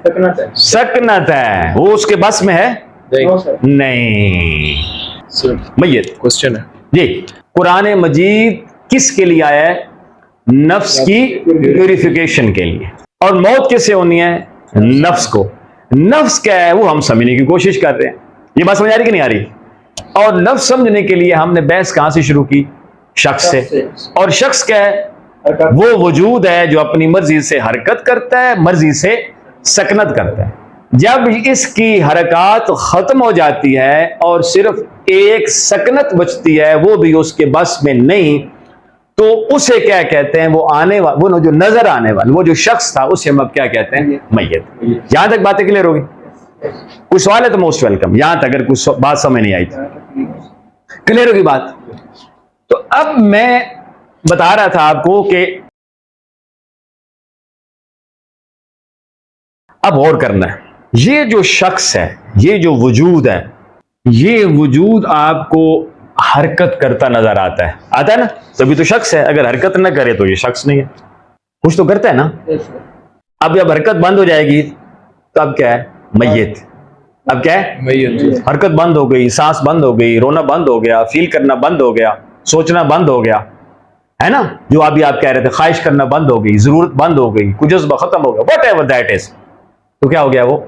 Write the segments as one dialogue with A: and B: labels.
A: سکنت ہے، وہ اس کے بس میں ہے نہیں. میت
B: کوشچن ہے
A: جی، قرآن مجید کس کے لیے آیا ہے؟ نفس کی پیوریفیکیشن کے لیے. اور موت کس سے ہونی ہے؟ نفس کو. نفس کیا ہے وہ ہم سمجھنے کی کوشش کر رہے ہیں. یہ بات سمجھ آ رہی کہ نہیں آ رہی؟ اور نفس سمجھنے کے لیے ہم نے بحث کہاں سے شروع کی؟ شخص سے. اور شخص کیا ہے؟ وہ وجود ہے جو اپنی مرضی سے حرکت کرتا ہے، مرضی سے سکنت کرتا ہے. جب اس کی حرکات ختم ہو جاتی ہے اور صرف ایک سکنت بچتی ہے، وہ بھی اس کے بس میں نہیں، تو اسے کیا کہتے ہیں؟ وہ آنے والا، وہ جو نظر آنے والا، وہ جو شخص تھا، اسے ہم اب کیا کہتے ہیں؟ میت. یہاں تک باتیں کلیئر ہوگی؟ کوئی سوال ہے تو موسٹ ویلکم. یہاں تک اگر کچھ بات سمجھ نہیں آئی کلیئر ہوگی بات. تو اب میں بتا رہا تھا آپ کو کہ اب غور کرنا ہے. یہ جو شخص ہے، یہ جو وجود ہے، یہ وجود آپ کو حرکت کرتا نظر آتا ہے نا؟ تبھی تو شخص ہے. اگر حرکت نہ کرے تو یہ شخص نہیں ہے. کچھ تو کرتا ہے نا. اب جب حرکت بند ہو جائے گی تو اب کیا ہے؟ میت. اب کیا ہے؟
B: میت.
A: حرکت بند ہو گئی، سانس بند ہو گئی، رونا بند ہو گیا، فیل کرنا بند ہو گیا، سوچنا بند ہو گیا، ہے نا؟ جو ابھی آپ کہہ رہے تھے، خواہش کرنا بند ہو گئی، ضرورت بند ہو گئی، کوئی جذبہ ختم ہو گیا، واٹ ایور دیٹ از. تو کیا ہو گیا وہ؟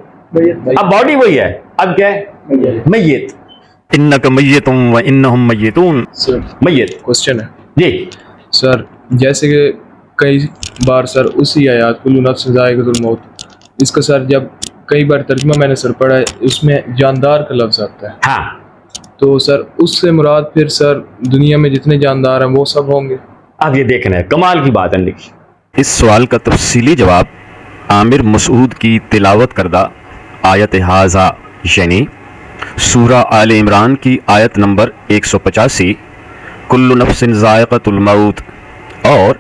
A: اب باڈی وہی ہے. اب کیا ہے؟ میت. انک میت و انہم میتون. میت.
B: کوشچن ہے
A: جی
B: سر، جیسے کہ کئی بار سر اسی آیات کل نفس ذائقۃ الموت، اس کا سر جب کئی بار ترجمہ میں نے سر پڑھا ہے، اس میں جاندار کا لفظ آتا ہے.
A: ہاں.
B: تو سر اس سے مراد پھر سر دنیا میں جتنے جاندار ہیں وہ سب ہوں گے؟
A: اب یہ دیکھنا ہے، کمال کی بات ہے. لکھی اس سوال کا تفصیلی جواب عامر مسعود کی تلاوت کردہ آیت ھذا، یعنی سورہ آل عمران کی آیت نمبر 185 کل نفس ذائقۃ الموت، اور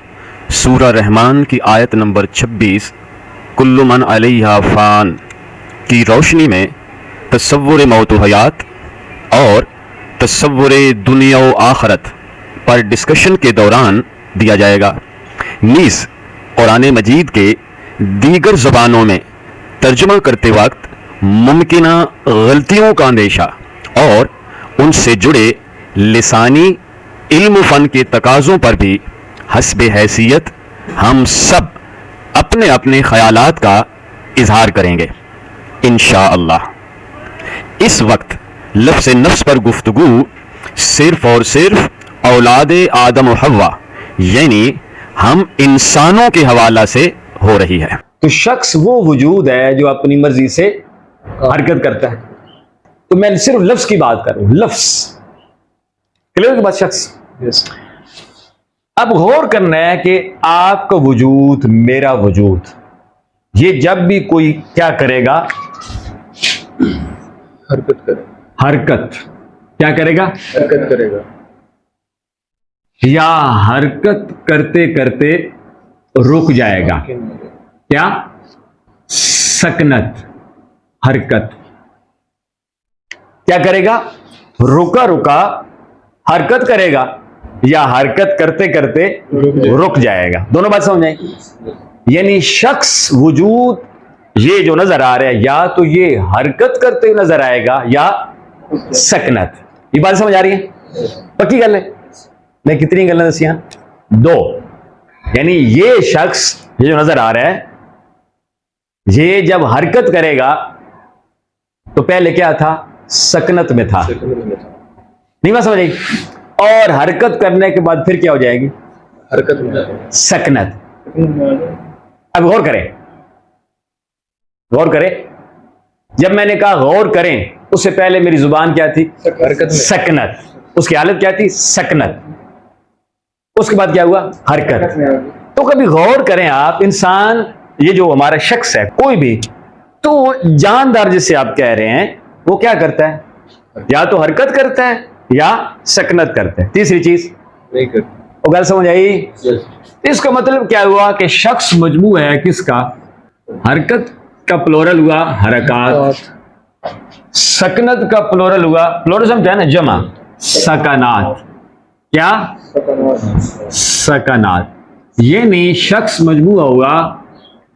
A: سورہ رحمان کی آیت نمبر 26 کل من علیہا فان کی روشنی میں تصور موت و حیات اور تصور دنیا و آخرت پر ڈسکشن کے دوران دیا جائے گا. نیز قرآن مجید کے دیگر زبانوں میں ترجمہ کرتے وقت ممکنہ غلطیوں کا اندیشہ اور ان سے جڑے لسانی علم و فن کے تقاضوں پر بھی حسب حیثیت ہم سب اپنے اپنے خیالات کا اظہار کریں گے انشاءاللہ. اس وقت لفظ نفس پر گفتگو صرف اور صرف اولاد آدم و حوا، یعنی ہم انسانوں کے حوالہ سے ہو رہی ہے. تو شخص وہ وجود ہے جو اپنی مرضی سے حرکت کرتا ہے. تو میں صرف لفظ کی بات کر رہا ہوں، لفظ کلیئر کے بعد شخص. اب غور کرنا ہے کہ آپ کا وجود، میرا وجود، یہ جب بھی کوئی کیا کرے گا؟
B: حرکت کرے.
A: حرکت کیا کرے گا؟
B: حرکت کرے گا.
A: یا حرکت کرتے کرتے رک جائے گا. کیا؟ سکنت. حرکت کیا کرے گا؟ رکا رکا حرکت کرے گا، یا حرکت کرتے کرتے رک جائے گا. دونوں بات سمجھ آئی؟ یعنی شخص، وجود، یہ جو نظر آ رہا ہے، یا تو یہ حرکت کرتے نظر آئے گا یا سکنت. یہ بات سمجھ آ رہی ہے؟ پکی گل ہے. میں کتنی گلیں دسیاں؟ 2. یعنی یہ شخص، یہ جو نظر آ رہا ہے، یہ جب حرکت کرے گا تو پہلے کیا تھا؟ سکنت میں تھا. نہیں بات سمجھ آئی؟ اور حرکت کرنے کے بعد پھر کیا ہو جائے گی؟
B: حرکت میں
A: سکنت. اب غور کریں، غور کریں. جب میں نے کہا غور کریں، اس سے پہلے میری زبان کیا تھی؟ سکنت. اس کی حالت کیا تھی؟ سکنت. اس کے بعد کیا ہوا؟ حرکت. تو کبھی غور کریں آپ، انسان، یہ جو ہمارا شخص ہے، کوئی بھی، تو جاندار جسے آپ کہہ رہے ہیں، وہ کیا کرتا ہے؟ یا تو حرکت کرتا ہے یا سکنت کرتا ہے. تیسری چیز
B: نہیں کرتا.
A: وہ گل سمجھ آئی؟ اس کا مطلب کیا ہوا کہ شخص مجموع ہے کس کا؟ حرکت کا پلورل ہوا حرکات، سکنت کا پلورل ہوا، پلورل سمجھا ہے نا، جمع، سکنات. کیا؟ سکنات. یعنی شخص مجموعہ ہوا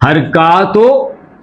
A: حرکات و